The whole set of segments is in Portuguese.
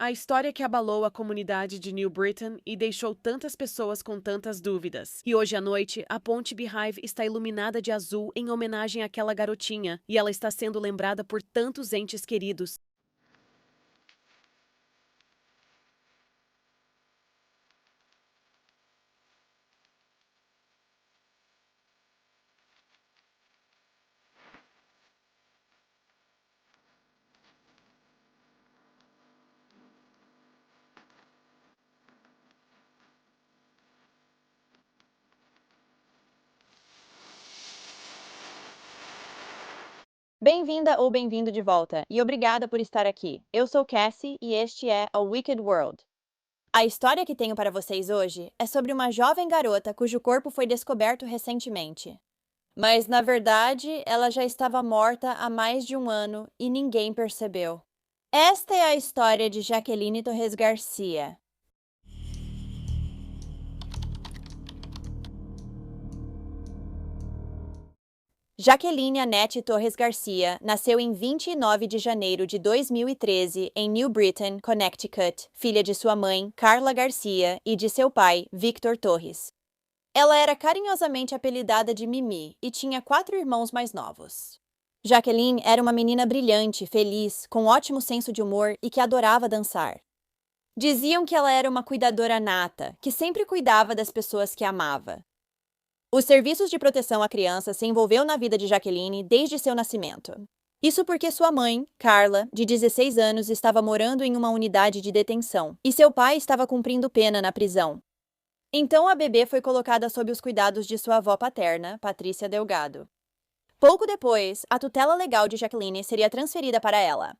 A história que abalou a comunidade de New Britain e deixou tantas pessoas com tantas dúvidas. E hoje à noite, a Ponte Beehive está iluminada de azul em homenagem àquela garotinha, e ela está sendo lembrada por tantos entes queridos. Bem-vinda ou bem-vindo de volta, e obrigada por estar aqui. Eu sou Cassie e este é A Wicked World. A história que tenho para vocês hoje é sobre uma jovem garota cujo corpo foi descoberto recentemente. Mas, na verdade, ela já estava morta há mais de um ano e ninguém percebeu. Esta é a história de Jaqueline Torres Garcia. Jaqueline Annette Torres Garcia nasceu em 29 de janeiro de 2013 em New Britain, Connecticut, filha de sua mãe, Carla Garcia, e de seu pai, Victor Torres. Ela era carinhosamente apelidada de Mimi e tinha 4 irmãos mais novos. Jaqueline era uma menina brilhante, feliz, com ótimo senso de humor e que adorava dançar. Diziam que ela era uma cuidadora nata, que sempre cuidava das pessoas que amava. Os serviços de proteção à criança se envolveu na vida de Jaqueline desde seu nascimento. Isso porque sua mãe, Carla, de 16 anos, estava morando em uma unidade de detenção e seu pai estava cumprindo pena na prisão. Então a bebê foi colocada sob os cuidados de sua avó paterna, Patrícia Delgado. Pouco depois, a tutela legal de Jaqueline seria transferida para ela.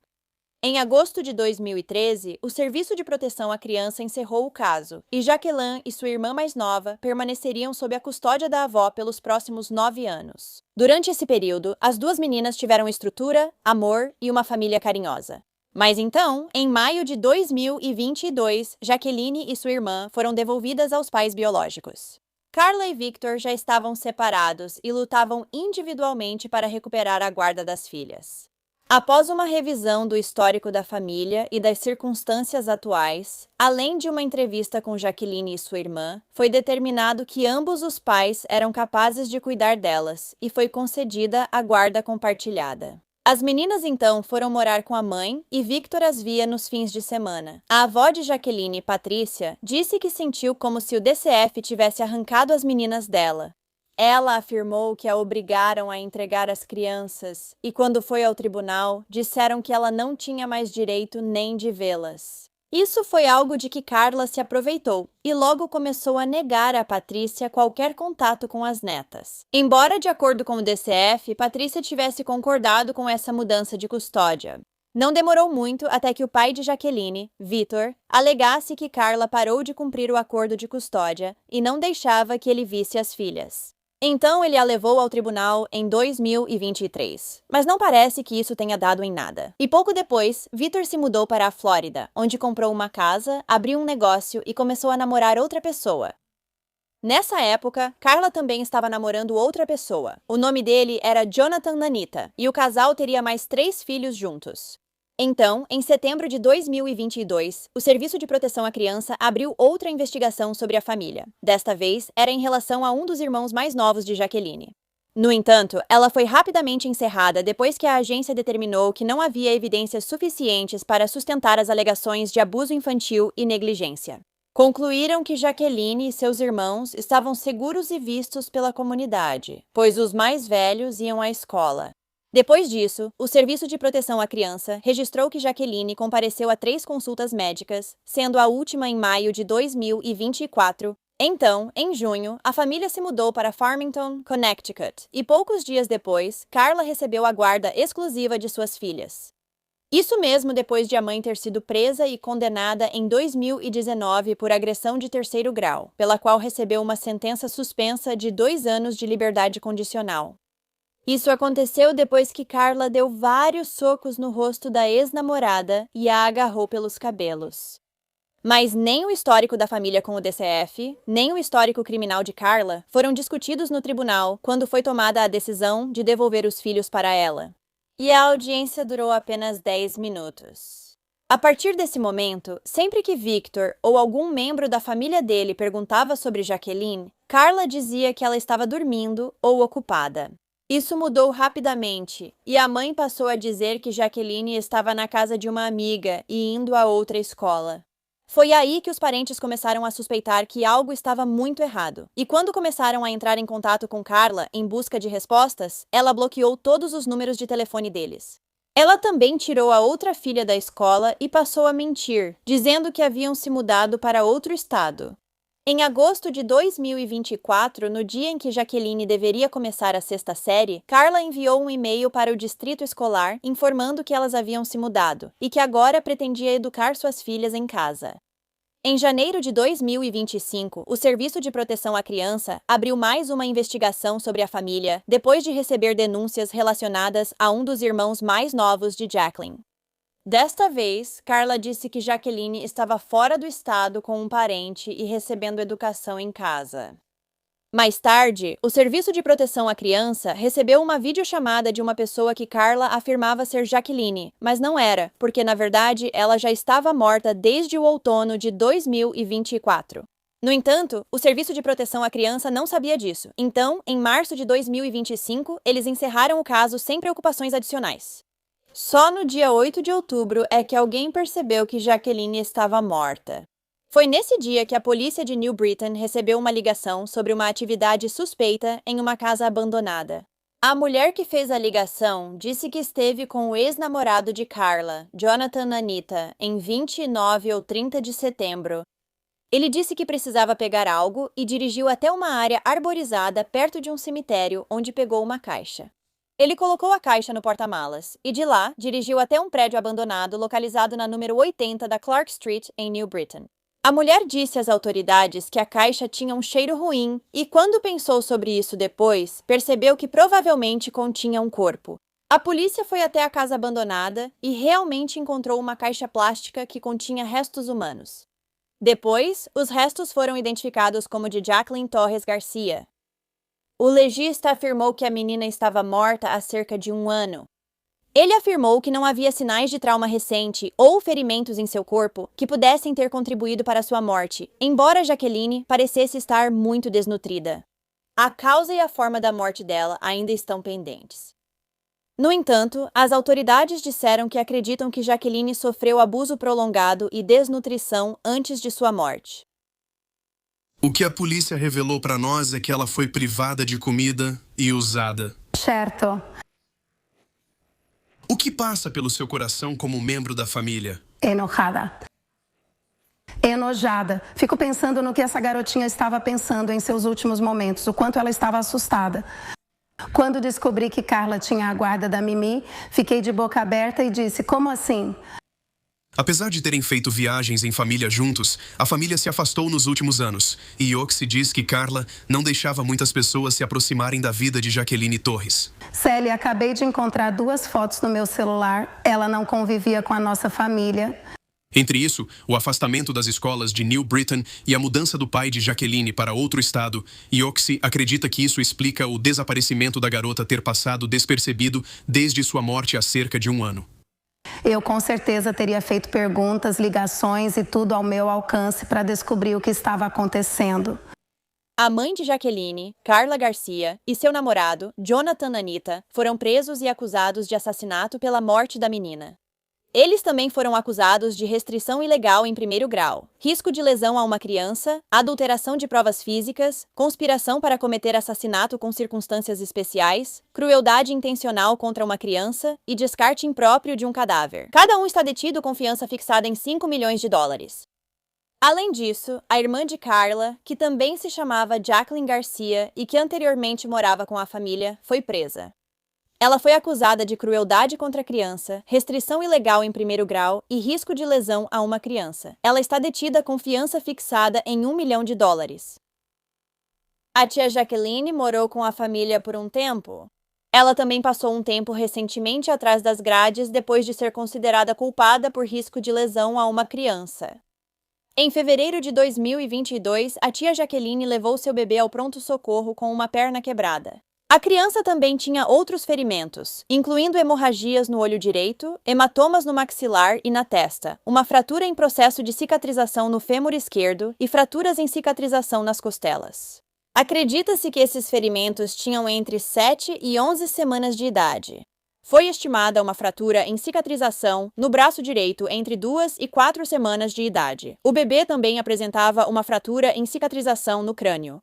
Em agosto de 2013, o Serviço de Proteção à Criança encerrou o caso, e Jaqueline e sua irmã mais nova permaneceriam sob a custódia da avó pelos próximos 9 anos. Durante esse período, as duas meninas tiveram estrutura, amor e uma família carinhosa. Mas então, em maio de 2022, Jaqueline e sua irmã foram devolvidas aos pais biológicos. Carla e Victor já estavam separados e lutavam individualmente para recuperar a guarda das filhas. Após uma revisão do histórico da família e das circunstâncias atuais, além de uma entrevista com Jaqueline e sua irmã, foi determinado que ambos os pais eram capazes de cuidar delas e foi concedida a guarda compartilhada. As meninas então foram morar com a mãe e Victor as via nos fins de semana. A avó de Jaqueline, Patrícia, disse que sentiu como se o DCF tivesse arrancado as meninas dela. Ela afirmou que a obrigaram a entregar as crianças e, quando foi ao tribunal, disseram que ela não tinha mais direito nem de vê-las. Isso foi algo de que Carla se aproveitou e logo começou a negar a Patrícia qualquer contato com as netas. Embora, de acordo com o DCF, Patrícia tivesse concordado com essa mudança de custódia. Não demorou muito até que o pai de Jaqueline, Victor, alegasse que Carla parou de cumprir o acordo de custódia e não deixava que ele visse as filhas. Então ele a levou ao tribunal em 2023, mas não parece que isso tenha dado em nada. E pouco depois, Victor se mudou para a Flórida, onde comprou uma casa, abriu um negócio e começou a namorar outra pessoa. Nessa época, Carla também estava namorando outra pessoa. O nome dele era Jonathan Nanita, e o casal teria mais 3 filhos juntos. Então, em setembro de 2022, o Serviço de Proteção à Criança abriu outra investigação sobre a família. Desta vez, era em relação a um dos irmãos mais novos de Jaqueline. No entanto, ela foi rapidamente encerrada depois que a agência determinou que não havia evidências suficientes para sustentar as alegações de abuso infantil e negligência. Concluíram que Jaqueline e seus irmãos estavam seguros e vistos pela comunidade, pois os mais velhos iam à escola. Depois disso, o Serviço de Proteção à Criança registrou que Jaqueline compareceu a 3 consultas médicas, sendo a última em maio de 2024. Então, em junho, a família se mudou para Farmington, Connecticut, e poucos dias depois, Carla recebeu a guarda exclusiva de suas filhas. Isso mesmo depois de a mãe ter sido presa e condenada em 2019 por agressão de 3º grau, pela qual recebeu uma sentença suspensa de 2 anos de liberdade condicional. Isso aconteceu depois que Carla deu vários socos no rosto da ex-namorada e a agarrou pelos cabelos. Mas nem o histórico da família com o DCF, nem o histórico criminal de Carla foram discutidos no tribunal quando foi tomada a decisão de devolver os filhos para ela. E a audiência durou apenas 10 minutos. A partir desse momento, sempre que Victor ou algum membro da família dele perguntava sobre Jacqueline, Carla dizia que ela estava dormindo ou ocupada. Isso mudou rapidamente, e a mãe passou a dizer que Jacqueline estava na casa de uma amiga e indo a outra escola. Foi aí que os parentes começaram a suspeitar que algo estava muito errado. E quando começaram a entrar em contato com Carla em busca de respostas, ela bloqueou todos os números de telefone deles. Ela também tirou a outra filha da escola e passou a mentir, dizendo que haviam se mudado para outro estado. Em agosto de 2024, no dia em que Jacqueline deveria começar a sexta série, Carla enviou um e-mail para o distrito escolar informando que elas haviam se mudado e que agora pretendia educar suas filhas em casa. Em janeiro de 2025, o Serviço de Proteção à Criança abriu mais uma investigação sobre a família, depois de receber denúncias relacionadas a um dos irmãos mais novos de Jacqueline. Desta vez, Carla disse que Jacqueline estava fora do estado com um parente e recebendo educação em casa. Mais tarde, o Serviço de Proteção à Criança recebeu uma videochamada de uma pessoa que Carla afirmava ser Jacqueline, mas não era, porque na verdade ela já estava morta desde o outono de 2024. No entanto, o Serviço de Proteção à Criança não sabia disso, então, em março de 2025, eles encerraram o caso sem preocupações adicionais. Só no dia 8 de outubro é que alguém percebeu que Jacqueline estava morta. Foi nesse dia que a polícia de New Britain recebeu uma ligação sobre uma atividade suspeita em uma casa abandonada. A mulher que fez a ligação disse que esteve com o ex-namorado de Carla, Jonathan Anita, em 29 ou 30 de setembro. Ele disse que precisava pegar algo e dirigiu até uma área arborizada perto de um cemitério, onde pegou uma caixa. Ele colocou a caixa no porta-malas e, de lá, dirigiu até um prédio abandonado localizado na número 80 da Clark Street, em New Britain. A mulher disse às autoridades que a caixa tinha um cheiro ruim e, quando pensou sobre isso depois, percebeu que provavelmente continha um corpo. A polícia foi até a casa abandonada e realmente encontrou uma caixa plástica que continha restos humanos. Depois, os restos foram identificados como de Jacqueline Torres Garcia. O legista afirmou que a menina estava morta há cerca de 1 ano. Ele afirmou que não havia sinais de trauma recente ou ferimentos em seu corpo que pudessem ter contribuído para sua morte, embora Jacqueline parecesse estar muito desnutrida. A causa e a forma da morte dela ainda estão pendentes. No entanto, as autoridades disseram que acreditam que Jacqueline sofreu abuso prolongado e desnutrição antes de sua morte. O que a polícia revelou para nós é que ela foi privada de comida e usada. Certo. O que passa pelo seu coração como membro da família? Enojada. Enojada. Fico pensando no que essa garotinha estava pensando em seus últimos momentos, o quanto ela estava assustada. Quando descobri que Carla tinha a guarda da Mimi, fiquei de boca aberta e disse, como assim? Apesar de terem feito viagens em família juntos, a família se afastou nos últimos anos. E Yoxi diz que Carla não deixava muitas pessoas se aproximarem da vida de Jacqueline Torres. Célia, acabei de encontrar 2 fotos no meu celular. Ela não convivia com a nossa família. Entre isso, o afastamento das escolas de New Britain e a mudança do pai de Jacqueline para outro estado, Yoxi acredita que isso explica o desaparecimento da garota ter passado despercebido desde sua morte há cerca de 1 ano. Eu com certeza teria feito perguntas, ligações e tudo ao meu alcance para descobrir o que estava acontecendo. A mãe de Jacqueline, Carla Garcia, e seu namorado, Jonathan Anita, foram presos e acusados de assassinato pela morte da menina. Eles também foram acusados de restrição ilegal em 1º grau, risco de lesão a uma criança, adulteração de provas físicas, conspiração para cometer assassinato com circunstâncias especiais, crueldade intencional contra uma criança e descarte impróprio de um cadáver. Cada um está detido com fiança fixada em $5 milhões. Além disso, a irmã de Carla, que também se chamava Jacqueline Garcia e que anteriormente morava com a família, foi presa. Ela foi acusada de crueldade contra a criança, restrição ilegal em 1º grau e risco de lesão a uma criança. Ela está detida com fiança fixada em $1 milhão. A tia Jacqueline morou com a família por um tempo. Ela também passou um tempo recentemente atrás das grades depois de ser considerada culpada por risco de lesão a uma criança. Em fevereiro de 2022, a tia Jacqueline levou seu bebê ao pronto-socorro com uma perna quebrada. A criança também tinha outros ferimentos, incluindo hemorragias no olho direito, hematomas no maxilar e na testa, uma fratura em processo de cicatrização no fêmur esquerdo e fraturas em cicatrização nas costelas. Acredita-se que esses ferimentos tinham entre 7 e 11 semanas de idade. Foi estimada uma fratura em cicatrização no braço direito entre 2 e 4 semanas de idade. O bebê também apresentava uma fratura em cicatrização no crânio.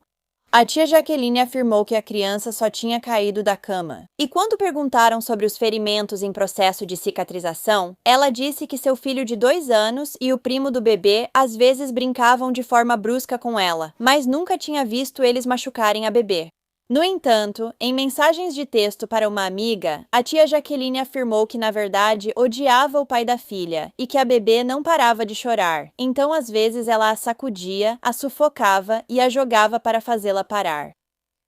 A tia Jacqueline afirmou que a criança só tinha caído da cama. E quando perguntaram sobre os ferimentos em processo de cicatrização, ela disse que seu filho de 2 anos e o primo do bebê às vezes brincavam de forma brusca com ela, mas nunca tinha visto eles machucarem a bebê. No entanto, em mensagens de texto para uma amiga, a tia Jacqueline afirmou que, na verdade, odiava o pai da filha e que a bebê não parava de chorar. Então, às vezes, ela a sacudia, a sufocava e a jogava para fazê-la parar.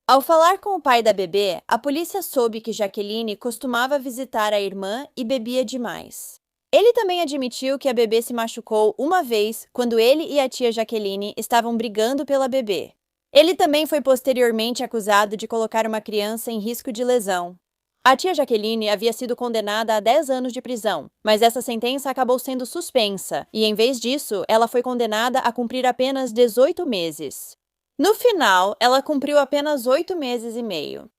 Ao falar com o pai da bebê, a polícia soube que Jacqueline costumava visitar a irmã e bebia demais. Ele também admitiu que a bebê se machucou uma vez quando ele e a tia Jacqueline estavam brigando pela bebê. Ele também foi posteriormente acusado de colocar uma criança em risco de lesão. A tia Jacqueline havia sido condenada a 10 anos de prisão, mas essa sentença acabou sendo suspensa e, em vez disso, ela foi condenada a cumprir apenas 18 meses. No final, ela cumpriu apenas 8 meses e meio.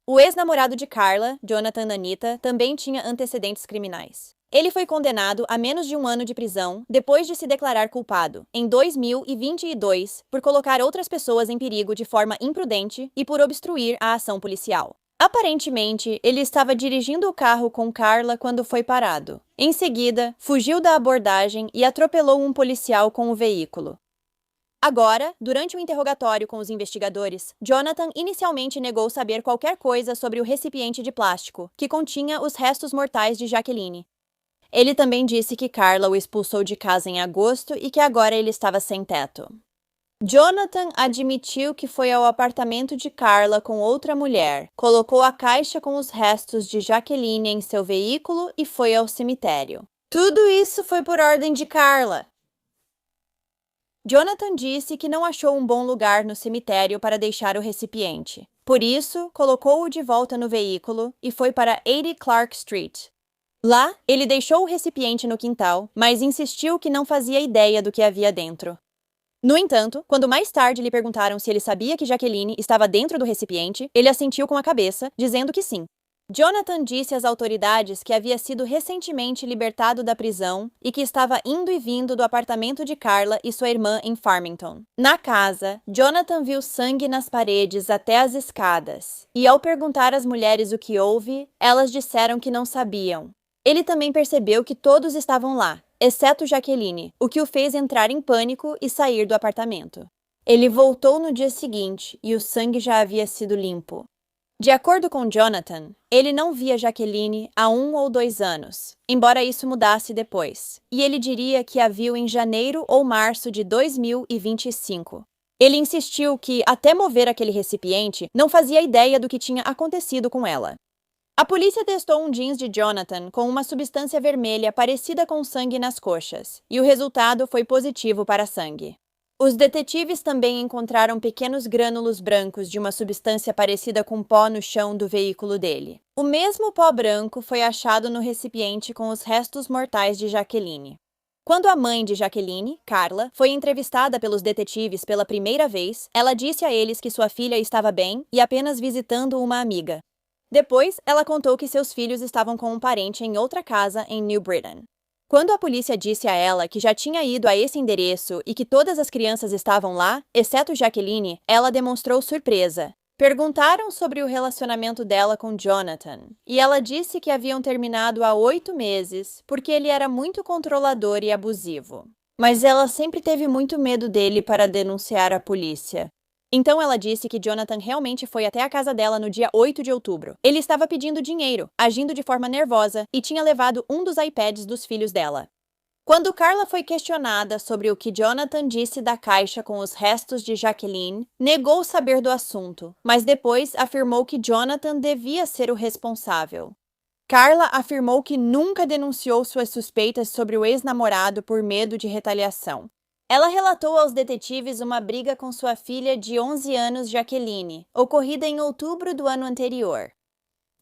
O ex-namorado de Carla, Jonathan Anita, também tinha antecedentes criminais. Ele foi condenado a menos de 1 ano de prisão depois de se declarar culpado, em 2022, por colocar outras pessoas em perigo de forma imprudente e por obstruir a ação policial. Aparentemente, ele estava dirigindo o carro com Carla quando foi parado. Em seguida, fugiu da abordagem e atropelou um policial com o veículo. Agora, durante o interrogatório com os investigadores, Jonathan inicialmente negou saber qualquer coisa sobre o recipiente de plástico, que continha os restos mortais de Jacqueline. Ele também disse que Carla o expulsou de casa em agosto e que agora ele estava sem teto. Jonathan admitiu que foi ao apartamento de Carla com outra mulher, colocou a caixa com os restos de Jacqueline em seu veículo e foi ao cemitério. Tudo isso foi por ordem de Carla. Jonathan disse que não achou um bom lugar no cemitério para deixar o recipiente. Por isso, colocou-o de volta no veículo e foi para 80 Clark Street. Lá, ele deixou o recipiente no quintal, mas insistiu que não fazia ideia do que havia dentro. No entanto, quando mais tarde lhe perguntaram se ele sabia que Jacqueline estava dentro do recipiente, ele assentiu com a cabeça, dizendo que sim. Jonathan disse às autoridades que havia sido recentemente libertado da prisão e que estava indo e vindo do apartamento de Carla e sua irmã em Farmington. Na casa, Jonathan viu sangue nas paredes até as escadas, e ao perguntar às mulheres o que houve, elas disseram que não sabiam. Ele também percebeu que todos estavam lá, exceto Jacqueline, o que o fez entrar em pânico e sair do apartamento. Ele voltou no dia seguinte e o sangue já havia sido limpo. De acordo com Jonathan, ele não via Jacqueline há 1 ou 2 anos, embora isso mudasse depois, e ele diria que a viu em janeiro ou março de 2025. Ele insistiu que, até mover aquele recipiente, não fazia ideia do que tinha acontecido com ela. A polícia testou um jeans de Jonathan com uma substância vermelha parecida com sangue nas coxas, e o resultado foi positivo para sangue. Os detetives também encontraram pequenos grânulos brancos de uma substância parecida com pó no chão do veículo dele. O mesmo pó branco foi achado no recipiente com os restos mortais de Jacqueline. Quando a mãe de Jacqueline, Carla, foi entrevistada pelos detetives pela primeira vez, ela disse a eles que sua filha estava bem e apenas visitando uma amiga. Depois, ela contou que seus filhos estavam com um parente em outra casa em New Britain. Quando a polícia disse a ela que já tinha ido a esse endereço e que todas as crianças estavam lá, exceto Jacqueline, ela demonstrou surpresa. Perguntaram sobre o relacionamento dela com Jonathan, e ela disse que haviam terminado há 8 meses porque ele era muito controlador e abusivo. Mas ela sempre teve muito medo dele para denunciar à polícia. Então ela disse que Jonathan realmente foi até a casa dela no dia 8 de outubro. Ele estava pedindo dinheiro, agindo de forma nervosa e tinha levado um dos iPads dos filhos dela. Quando Carla foi questionada sobre o que Jonathan disse da caixa com os restos de Jacqueline, negou saber do assunto, mas depois afirmou que Jonathan devia ser o responsável. Carla afirmou que nunca denunciou suas suspeitas sobre o ex-namorado por medo de retaliação. Ela relatou aos detetives uma briga com sua filha de 11 anos, Jacqueline, ocorrida em outubro do ano anterior.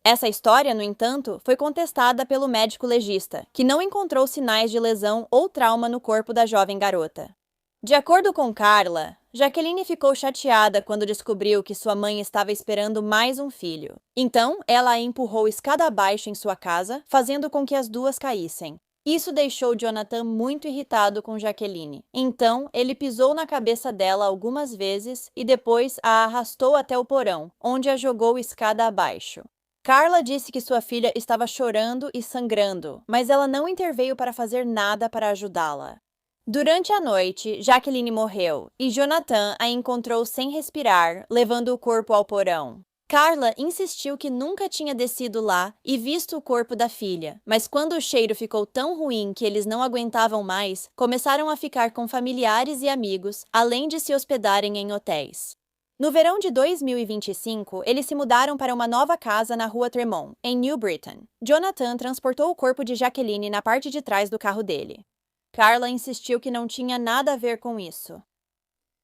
Essa história, no entanto, foi contestada pelo médico legista, que não encontrou sinais de lesão ou trauma no corpo da jovem garota. De acordo com Carla, Jacqueline ficou chateada quando descobriu que sua mãe estava esperando mais um filho. Então, ela a empurrou escada abaixo em sua casa, fazendo com que as duas caíssem. Isso deixou Jonathan muito irritado com Jacqueline. Então, ele pisou na cabeça dela algumas vezes e depois a arrastou até o porão, onde a jogou escada abaixo. Carla disse que sua filha estava chorando e sangrando, mas ela não interveio para fazer nada para ajudá-la. Durante a noite, Jacqueline morreu e Jonathan a encontrou sem respirar, levando o corpo ao porão. Carla insistiu que nunca tinha descido lá e visto o corpo da filha, mas quando o cheiro ficou tão ruim que eles não aguentavam mais, começaram a ficar com familiares e amigos, além de se hospedarem em hotéis. No verão de 2025, eles se mudaram para uma nova casa na rua Tremont, em New Britain. Jonathan transportou o corpo de Jacqueline na parte de trás do carro dele. Carla insistiu que não tinha nada a ver com isso.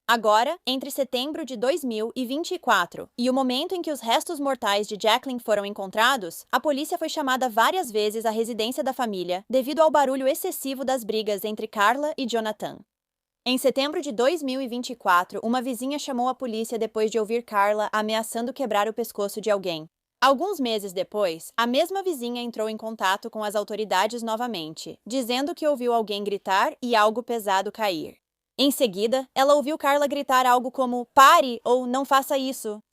Agora, entre setembro de 2024 e o momento em que os restos mortais de Jacqueline foram encontrados, a polícia foi chamada várias vezes à residência da família devido ao barulho excessivo das brigas entre Carla e Jonathan. Em setembro de 2024, uma vizinha chamou a polícia depois de ouvir Carla ameaçando quebrar o pescoço de alguém. Alguns meses depois, a mesma vizinha entrou em contato com as autoridades novamente, dizendo que ouviu alguém gritar e algo pesado cair. Em seguida, ela ouviu Carla gritar algo como "pare" ou "não faça isso".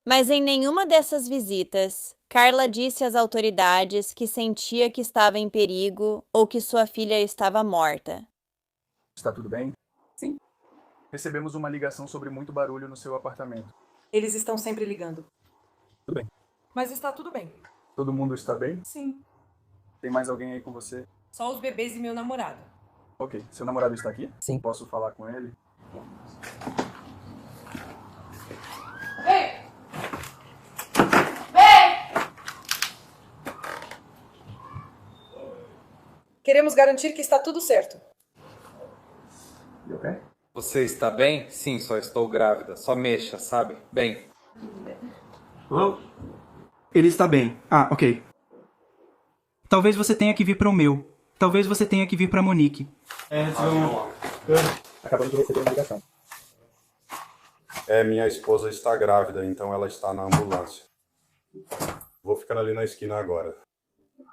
Mas em nenhuma dessas visitas, Carla disse às autoridades que sentia que estava em perigo ou que sua filha estava morta. Está tudo bem? Sim. Recebemos uma ligação sobre muito barulho no seu apartamento. Eles estão sempre ligando. Tudo bem. Mas está tudo bem. Todo mundo está bem? Sim. Tem mais alguém aí com você? Só os bebês e meu namorado. Ok. Seu namorado está aqui? Sim. Posso falar com ele? Vem! Vem! Queremos garantir que está tudo certo. You okay? Você está bem? Sim, só estou grávida. Só mexa, sabe? Bem. Hello? Ele está bem. Ah, ok. Talvez você tenha que vir para o meu. Talvez você tenha que vir para Monique. Acabamos de receber uma ligação. Minha esposa está grávida, então ela está na ambulância. Vou ficar ali na esquina agora.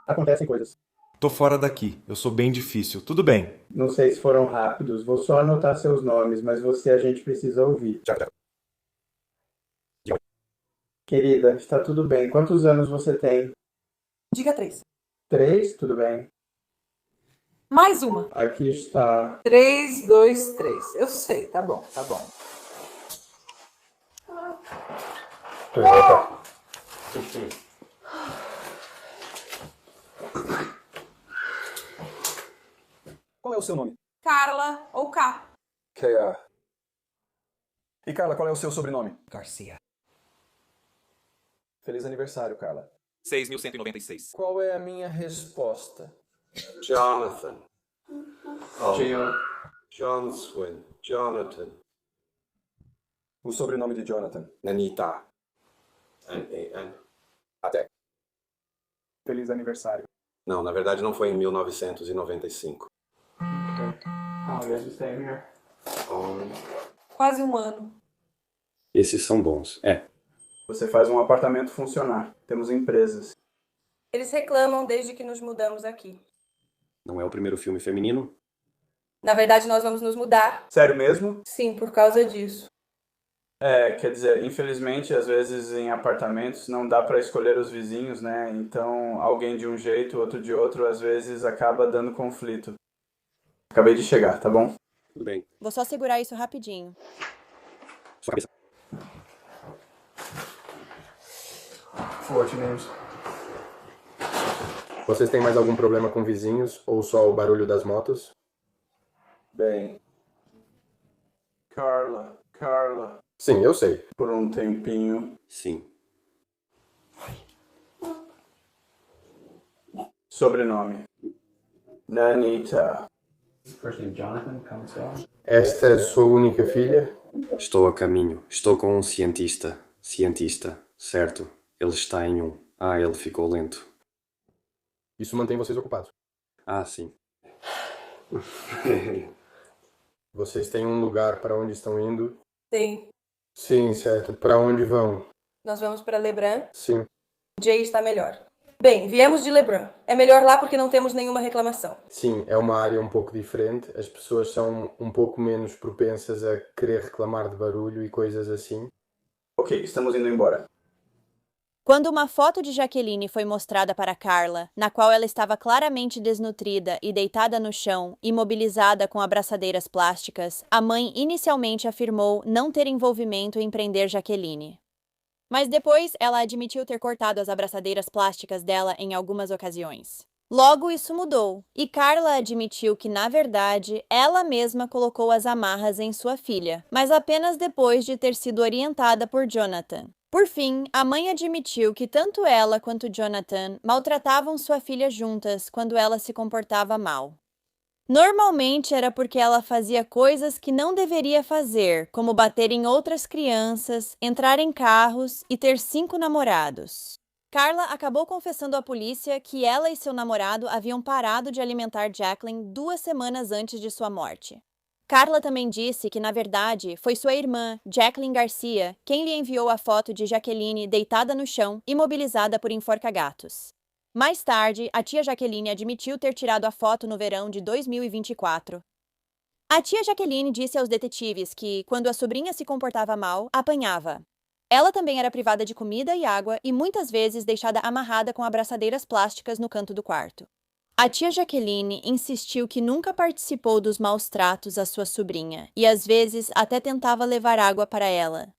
Acontecem coisas. Tô fora daqui. Eu sou bem difícil. Tudo bem. Não sei se foram rápidos. Vou só anotar seus nomes, mas a gente precisa ouvir. Já. Querida, está tudo bem. Quantos anos você tem? Diga 3. 3? Tudo bem. Mais uma. Aqui está. 3, 2, 3. Eu sei, tá bom, tá bom. Qual é o seu nome? Carla ou K. K.A. E Carla, qual é o seu sobrenome? Garcia. Feliz aniversário, Carla. 6.196. Qual é a minha resposta? Jonathan. John Swin. Jonathan. O sobrenome de Jonathan. Nanita. N-A-N. Até. Feliz aniversário. Não, na verdade não foi em 1995. Quase um ano. Esses são bons. Você faz um apartamento funcionar. Temos empresas. Eles reclamam desde que nos mudamos aqui. Não é o primeiro filme feminino? Na verdade, nós vamos nos mudar. Sério mesmo? Sim, por causa disso. Quer dizer, infelizmente, às vezes em apartamentos não dá para escolher os vizinhos, né? Então, alguém de um jeito, outro de outro, às vezes acaba dando conflito. Acabei de chegar, tá bom? Tudo bem. Vou só segurar isso rapidinho. Sua cabeça. Forte mesmo. Vocês têm mais algum problema com vizinhos ou só o barulho das motos? Bem. Carla. Sim, eu sei. Por um tempinho. Sim. Sobrenome. Nanita. Esta é a sua única filha? Estou a caminho. Estou com um cientista. Certo. Ele está em um. Ele ficou lento. Isso mantém vocês ocupados? Sim. Vocês têm um lugar para onde estão indo? Tem. Sim, certo. Para onde vão? Nós vamos para Lebrun. Sim. Jay está melhor. Bem, viemos de Lebrun. É melhor lá porque não temos nenhuma reclamação. Sim, é uma área um pouco diferente. As pessoas são um pouco menos propensas a querer reclamar de barulho e coisas assim. Ok, estamos indo embora. Quando uma foto de Jacqueline foi mostrada para Carla, na qual ela estava claramente desnutrida e deitada no chão, imobilizada com abraçadeiras plásticas, a mãe inicialmente afirmou não ter envolvimento em prender Jacqueline. Mas depois ela admitiu ter cortado as abraçadeiras plásticas dela em algumas ocasiões. Logo isso mudou, e Carla admitiu que, na verdade, ela mesma colocou as amarras em sua filha, mas apenas depois de ter sido orientada por Jonathan. Por fim, a mãe admitiu que tanto ela quanto Jonathan maltratavam sua filha juntas quando ela se comportava mal. Normalmente era porque ela fazia coisas que não deveria fazer, como bater em outras crianças, entrar em carros e ter 5 namorados. Carla acabou confessando à polícia que ela e seu namorado haviam parado de alimentar Jacqueline 2 semanas antes de sua morte. Carla também disse que, na verdade, foi sua irmã, Jacqueline Garcia, quem lhe enviou a foto de Jacqueline deitada no chão, imobilizada por enforca-gatos. Mais tarde, a tia Jacqueline admitiu ter tirado a foto no verão de 2024. A tia Jacqueline disse aos detetives que, quando a sobrinha se comportava mal, apanhava. Ela também era privada de comida e água e muitas vezes deixada amarrada com abraçadeiras plásticas no canto do quarto. A tia Jacqueline insistiu que nunca participou dos maus tratos à sua sobrinha e às vezes até tentava levar água para ela.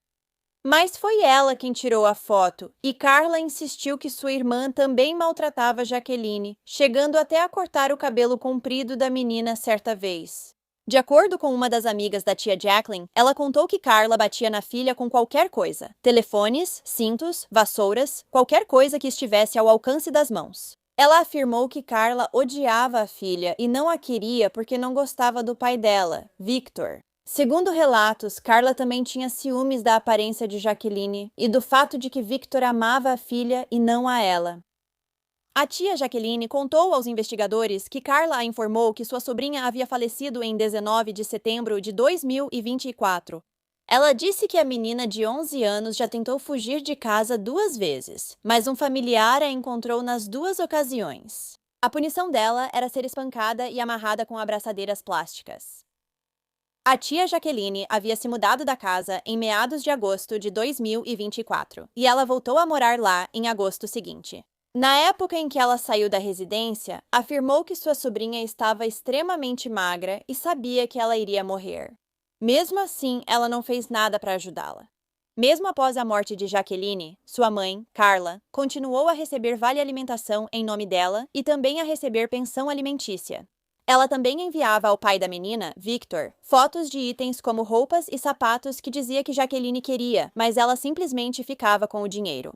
Mas foi ela quem tirou a foto e Carla insistiu que sua irmã também maltratava Jacqueline, chegando até a cortar o cabelo comprido da menina certa vez. De acordo com uma das amigas da tia Jacqueline, ela contou que Carla batia na filha com qualquer coisa: telefones, cintos, vassouras, qualquer coisa que estivesse ao alcance das mãos. Ela afirmou que Carla odiava a filha e não a queria porque não gostava do pai dela, Victor. Segundo relatos, Carla também tinha ciúmes da aparência de Jacqueline e do fato de que Victor amava a filha e não a ela. A tia Jacqueline contou aos investigadores que Carla a informou que sua sobrinha havia falecido em 19 de setembro de 2024. Ela disse que a menina de 11 anos já tentou fugir de casa 2 vezes, mas um familiar a encontrou nas 2 ocasiões. A punição dela era ser espancada e amarrada com abraçadeiras plásticas. A tia Jacqueline havia se mudado da casa em meados de agosto de 2024, e ela voltou a morar lá em agosto seguinte. Na época em que ela saiu da residência, afirmou que sua sobrinha estava extremamente magra e sabia que ela iria morrer. Mesmo assim, ela não fez nada para ajudá-la. Mesmo após a morte de Jacqueline, sua mãe, Carla, continuou a receber vale-alimentação em nome dela e também a receber pensão alimentícia. Ela também enviava ao pai da menina, Victor, fotos de itens como roupas e sapatos que dizia que Jacqueline queria, mas ela simplesmente ficava com o dinheiro.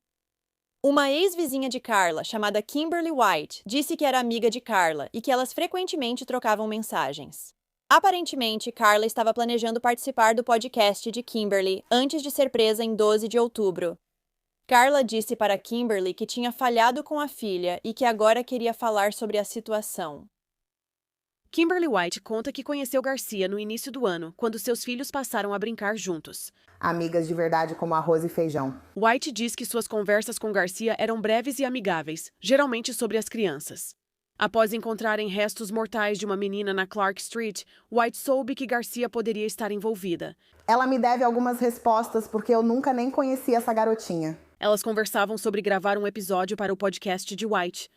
Uma ex-vizinha de Carla, chamada Kimberly White, disse que era amiga de Carla e que elas frequentemente trocavam mensagens. Aparentemente, Carla estava planejando participar do podcast de Kimberly antes de ser presa em 12 de outubro. Carla disse para Kimberly que tinha falhado com a filha e que agora queria falar sobre a situação. Kimberly White conta que conheceu Garcia no início do ano, quando seus filhos passaram a brincar juntos. Amigas de verdade como arroz e feijão. White diz que suas conversas com Garcia eram breves e amigáveis, geralmente sobre as crianças. Após encontrarem restos mortais de uma menina na Clark Street, White soube que Garcia poderia estar envolvida. Ela me deve algumas respostas porque eu nunca nem conheci essa garotinha. Elas conversavam sobre gravar um episódio para o podcast de White.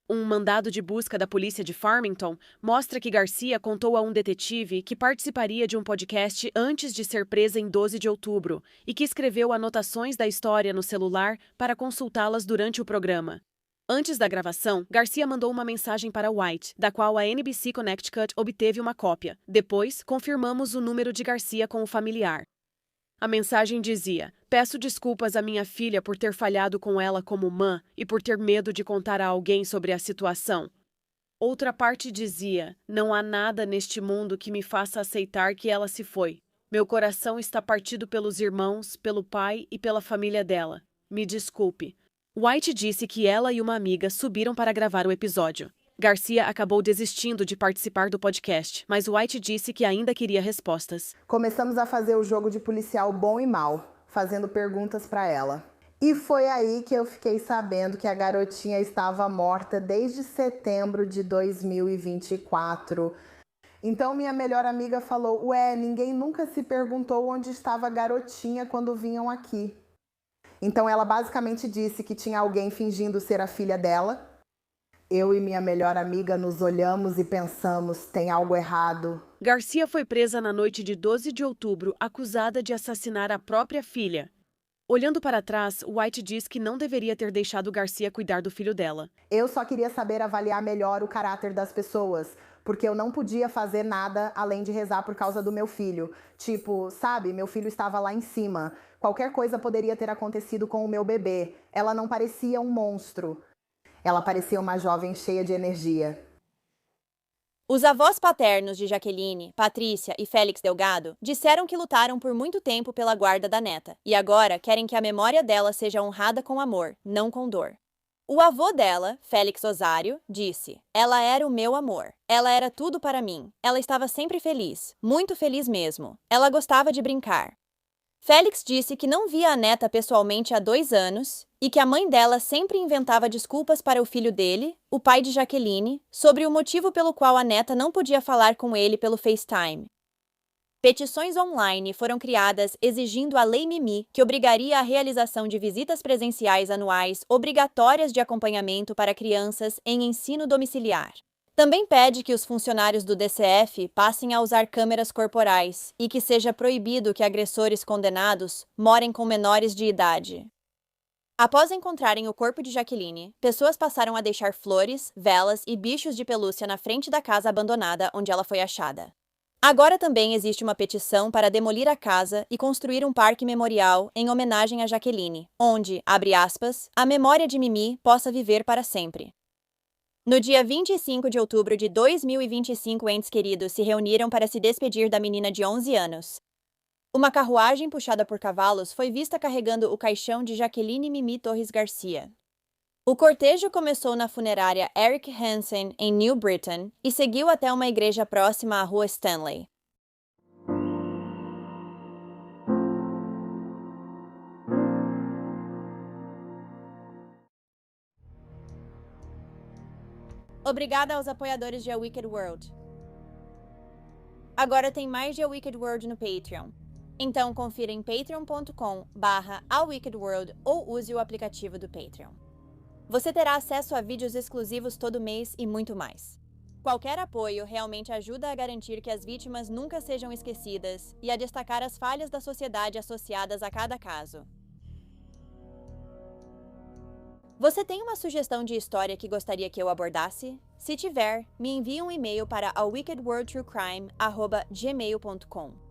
Um mandado de busca da polícia de Farmington mostra que Garcia contou a um detetive que participaria de um podcast antes de ser presa em 12 de outubro e que escreveu anotações da história no celular para consultá-las durante o programa. Antes da gravação, Garcia mandou uma mensagem para White, da qual a NBC Connecticut obteve uma cópia. Depois, confirmamos o número de Garcia com o familiar. A mensagem dizia: "Peço desculpas à minha filha por ter falhado com ela como mãe e por ter medo de contar a alguém sobre a situação. Outra parte dizia: não há nada neste mundo que me faça aceitar que ela se foi. Meu coração está partido pelos irmãos, pelo pai e pela família dela. Me desculpe. White disse que ela e uma amiga subiram para gravar o episódio. Garcia acabou desistindo de participar do podcast, mas White disse que ainda queria respostas. Começamos a fazer o jogo de policial bom e mal, fazendo perguntas para ela. E foi aí que eu fiquei sabendo que a garotinha estava morta desde setembro de 2024. Então minha melhor amiga falou: ué, ninguém nunca se perguntou onde estava a garotinha quando vinham aqui. Então ela basicamente disse que tinha alguém fingindo ser a filha dela. Eu e minha melhor amiga nos olhamos e pensamos: tem algo errado. Garcia foi presa na noite de 12 de outubro, acusada de assassinar a própria filha. Olhando para trás, White diz que não deveria ter deixado Garcia cuidar do filho dela. Eu só queria saber avaliar melhor o caráter das pessoas, porque eu não podia fazer nada além de rezar por causa do meu filho. Tipo, sabe, meu filho estava lá em cima. Qualquer coisa poderia ter acontecido com o meu bebê. Ela não parecia um monstro. Ela parecia uma jovem cheia de energia. Os avós paternos de Jaqueline, Patrícia e Félix Delgado disseram que lutaram por muito tempo pela guarda da neta e agora querem que a memória dela seja honrada com amor, não com dor. O avô dela, Félix Osário, disse: ela era o meu amor. Ela era tudo para mim. Ela estava sempre feliz, muito feliz mesmo. Ela gostava de brincar. Félix disse que não via a neta pessoalmente há 2 anos e que a mãe dela sempre inventava desculpas para o filho dele, o pai de Jaqueline, sobre o motivo pelo qual a neta não podia falar com ele pelo FaceTime. Petições online foram criadas exigindo a Lei Mimi, que obrigaria a realização de visitas presenciais anuais obrigatórias de acompanhamento para crianças em ensino domiciliar. Também pede que os funcionários do DCF passem a usar câmeras corporais e que seja proibido que agressores condenados morem com menores de idade. Após encontrarem o corpo de Jaqueline, pessoas passaram a deixar flores, velas e bichos de pelúcia na frente da casa abandonada onde ela foi achada. Agora também existe uma petição para demolir a casa e construir um parque memorial em homenagem a Jaqueline, onde, abre aspas, a memória de Mimi possa viver para sempre. No dia 25 de outubro de 2025, entes queridos se reuniram para se despedir da menina de 11 anos. Uma carruagem puxada por cavalos foi vista carregando o caixão de Jaqueline Mimi Torres Garcia. O cortejo começou na funerária Eric Hansen, em New Britain, e seguiu até uma igreja próxima à rua Stanley. Obrigada aos apoiadores de A Wicked World. Agora tem mais de A Wicked World no Patreon. Então confira em patreon.com/awickedworld ou use o aplicativo do Patreon. Você terá acesso a vídeos exclusivos todo mês e muito mais. Qualquer apoio realmente ajuda a garantir que as vítimas nunca sejam esquecidas e a destacar as falhas da sociedade associadas a cada caso. Você tem uma sugestão de história que gostaria que eu abordasse? Se tiver, me envie um e-mail para awickedworldtruecrime@gmail.com.